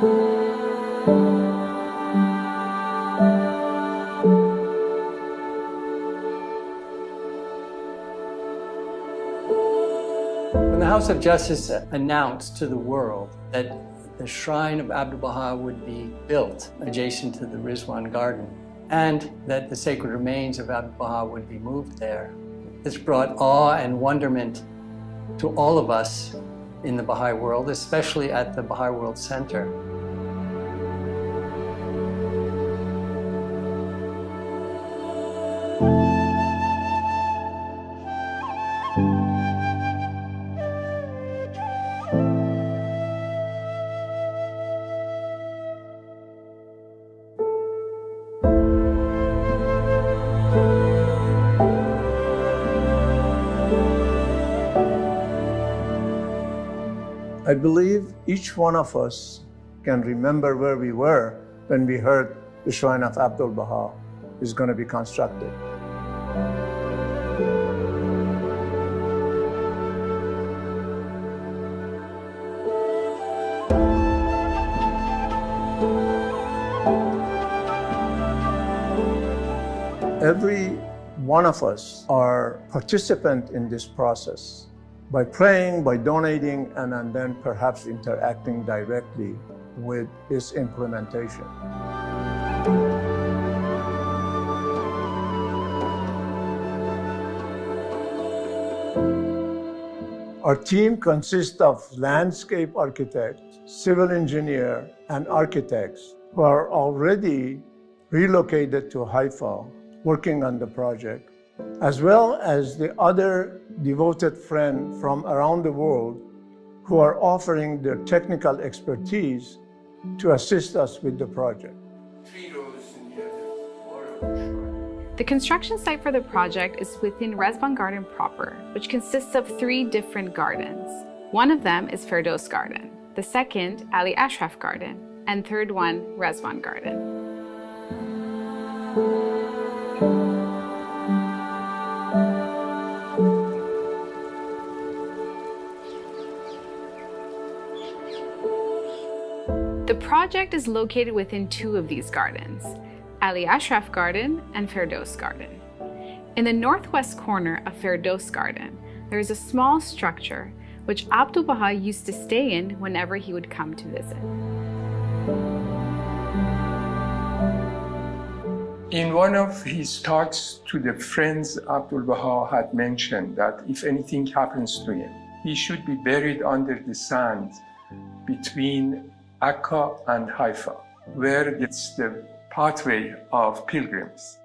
When the House of Justice announced to the world that the shrine of Abdu'l-Bahá would be built adjacent to the Rizwan Garden, and that the sacred remains of Abdu'l-Bahá would be moved there, this brought awe and wonderment to all of us in the Baha'i world, especially at the Baha'i World Center. I believe each one of us can remember where we were when we heard the shrine of Abdu'l-Bahá is going to be constructed. Every one of us are participant in this process. By praying, by donating, and then perhaps interacting directly with its implementation. Our team consists of landscape architects, civil engineer, and architects who are already relocated to Haifa, working on the project, as well as the other devoted friends from around the world who are offering their technical expertise to assist us with the project. The construction site for the project is within Rizwan Garden proper, which consists of 3 different gardens. One of them is Firdaus Garden, the second Ali Ashraf Garden, and third one Rizwan Garden. The project is located within 2 of these gardens, Ali Ashraf Garden and Firdaus Garden. In the northwest corner of Firdaus Garden, there is a small structure which Abdu'l-Bahá used to stay in whenever he would come to visit. In one of his talks to the friends, Abdu'l-Bahá had mentioned that if anything happens to him, he should be buried under the sand between Akka and Haifa, where it's the pathway of pilgrims.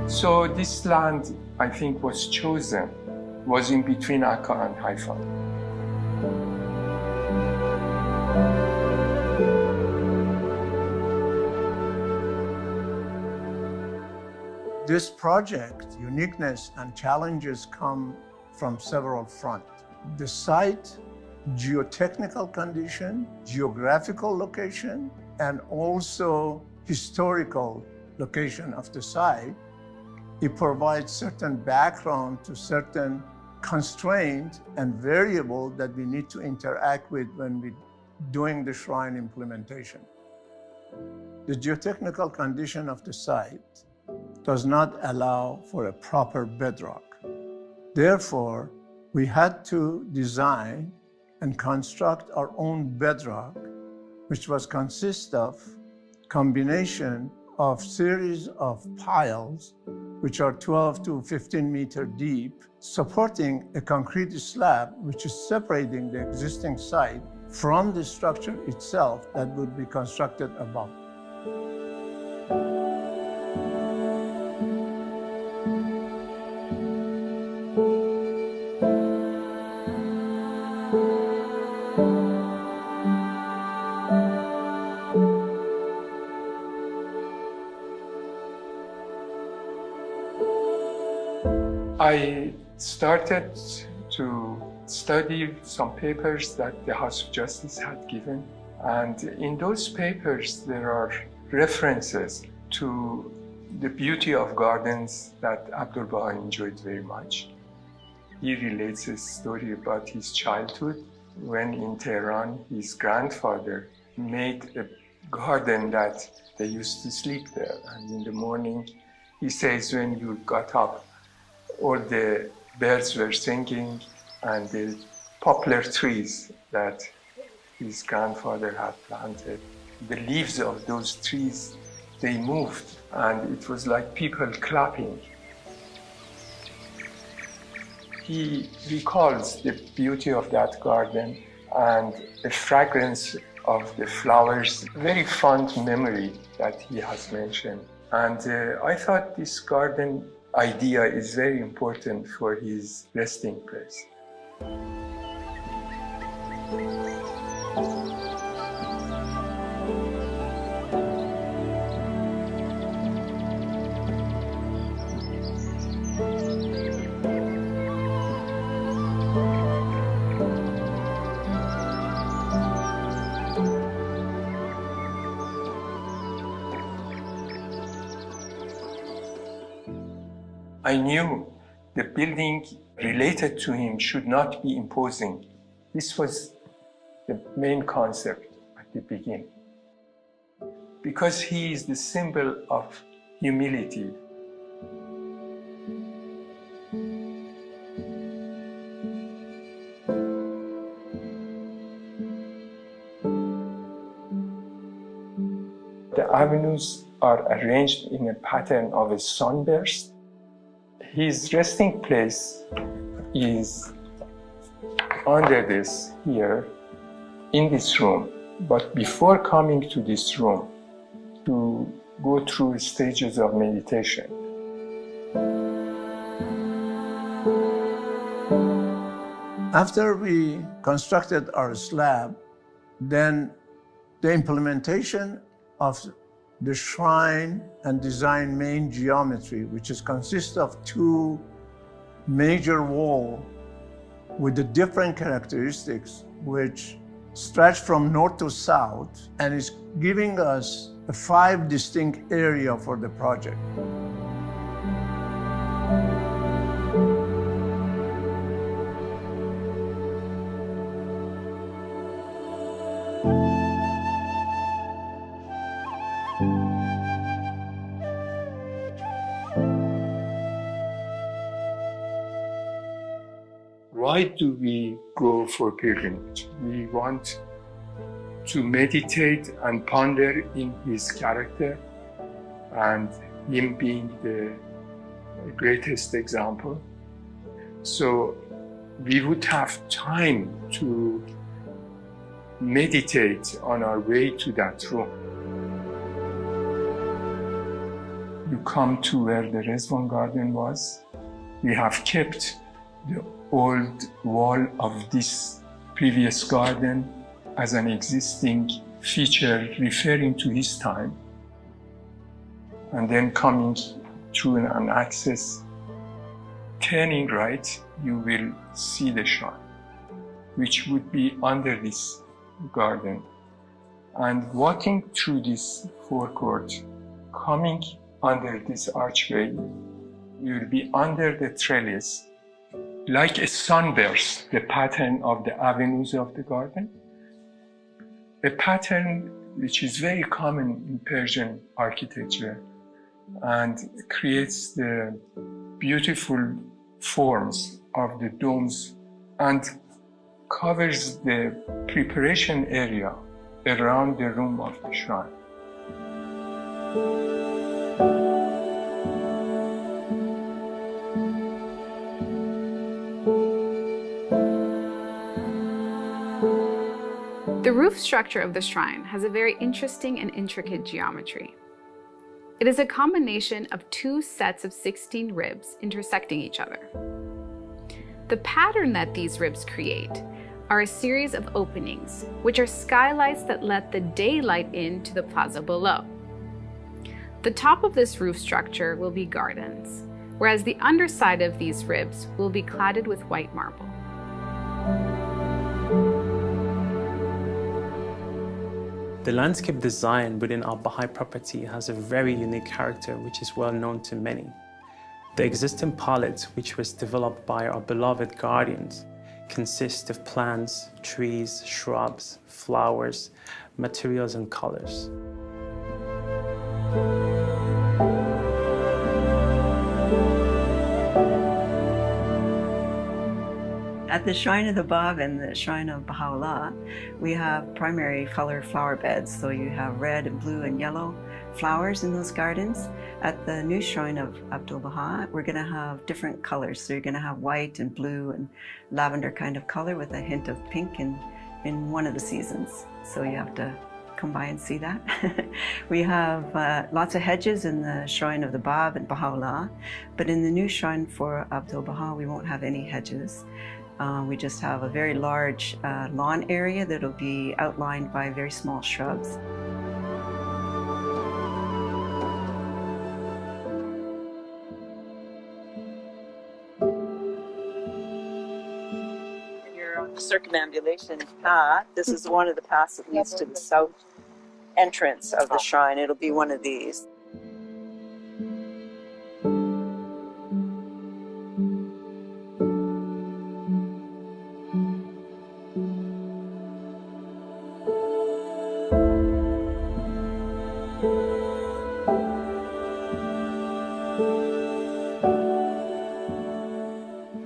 So this land, I think, was chosen, was in between Akka and Haifa. This project, uniqueness and challenges come from several fronts. The site, geotechnical condition, geographical location, and also historical location of the site. It provides certain background to certain constraints and variable that we need to interact with when we're doing the shrine implementation. The geotechnical condition of the site does not allow for a proper bedrock. Therefore, we had to design and construct our own bedrock, which was consist of combination of series of piles, which are 12 to 15 meter deep, supporting a concrete slab, which is separating the existing site from the structure itself that would be constructed above. I started to study some papers that the House of Justice had given. And in those papers, there are references to the beauty of gardens that Abdu'l-Bahá enjoyed very much. He relates a story about his childhood when in Tehran his grandfather made a garden that they used to sleep there. And in the morning, he says when you got up, all the birds were singing and the poplar trees that his grandfather had planted, the leaves of those trees, they moved and it was like people clapping. He recalls the beauty of that garden and the fragrance of the flowers, very fond memory that he has mentioned. And I thought this garden idea is very important for his resting place. I knew the building related to him should not be imposing. This was the main concept at the beginning. Because he is the symbol of humility. The avenues are arranged in a pattern of a sunburst. His resting place is under this here, in this room. But before coming to this room, to go through stages of meditation. After we constructed our slab, then the implementation of the shrine and design main geometry, which consists of two major walls with the different characteristics, which stretch from north to south, and is giving us a 5 distinct areas for the project. Why do we go for pilgrimage? We want to meditate and ponder in his character, and him being the greatest example. So we would have time to meditate on our way to that room. You come to where the Rizwan garden was. We have kept the old wall of this previous garden as an existing feature referring to his time. And then coming through an access, turning right, you will see the shrine, which would be under this garden. And walking through this forecourt, coming under this archway, you will be under the trellis, like a sunburst, the pattern of the avenues of the garden. A pattern which is very common in Persian architecture and creates the beautiful forms of the domes and covers the preparation area around the room of the shrine. The roof structure of the shrine has a very interesting and intricate geometry. It is a combination of 2 sets of 16 ribs intersecting each other. The pattern that these ribs create are a series of openings, which are skylights that let the daylight into the plaza below. The top of this roof structure will be gardens, whereas the underside of these ribs will be cladded with white marble. The landscape design within our Bahá'í property has a very unique character which is well known to many. The existing palette, which was developed by our beloved guardians, consists of plants, trees, shrubs, flowers, materials and colors. At the Shrine of the Bab and the Shrine of Bahá'u'lláh, we have primary color flower beds. So you have red and blue and yellow flowers in those gardens. At the new Shrine of Abdu'l-Bahá, we're going to have different colors. So you're going to have white and blue and lavender kind of color with a hint of pink in one of the seasons. So you have to come by and see that. We have lots of hedges in the Shrine of the Bab and Bahá'u'lláh, but in the new Shrine for Abdu'l-Bahá, we won't have any hedges. We just have a very large lawn area that'll be outlined by very small shrubs. You're on the circumambulation path. This is one of the paths that leads to the south entrance of the shrine. It'll be one of these.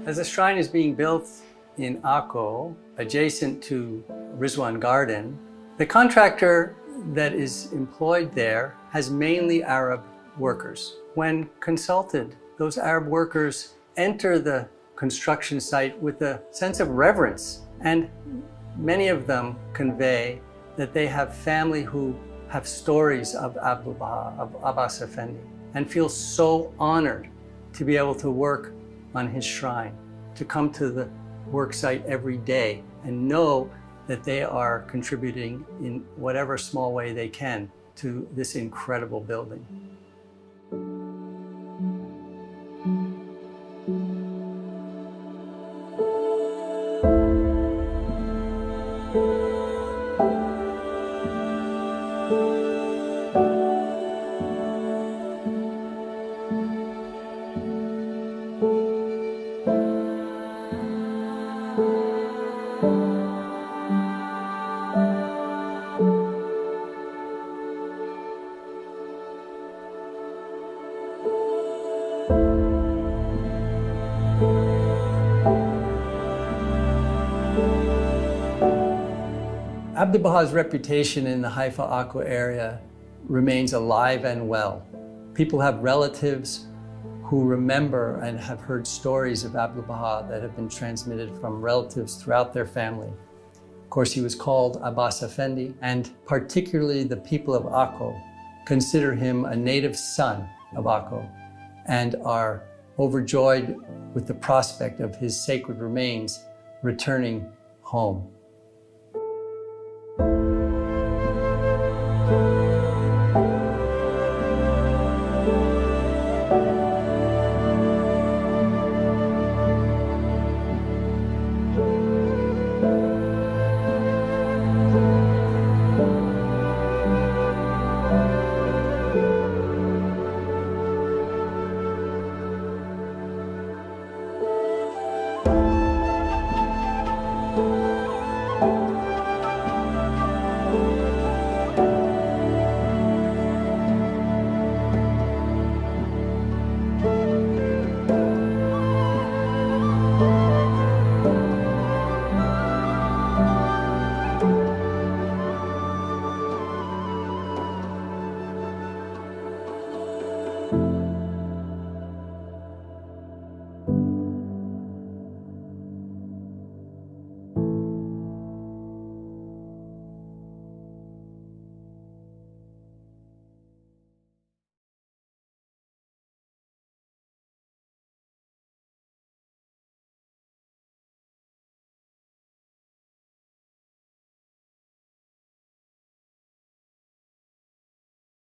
As the shrine is being built in Akko, adjacent to Rizwan Garden, the contractor that is employed there has mainly Arab workers. When consulted, those Arab workers enter the construction site with a sense of reverence, and many of them convey that they have family who have stories of Abdu'l-Bahá, of Abbas Effendi, and feel so honored to be able to work on his shrine, to come to the work site every day and know that they are contributing in whatever small way they can to this incredible building. Abdu'l-Bahā's reputation in the Haifa-Akko area remains alive and well. People have relatives who remember and have heard stories of Abdu'l-Bahá that have been transmitted from relatives throughout their family. Of course, he was called Abbas Effendi, and particularly the people of Akko consider him a native son of Akko and are overjoyed with the prospect of his sacred remains returning home.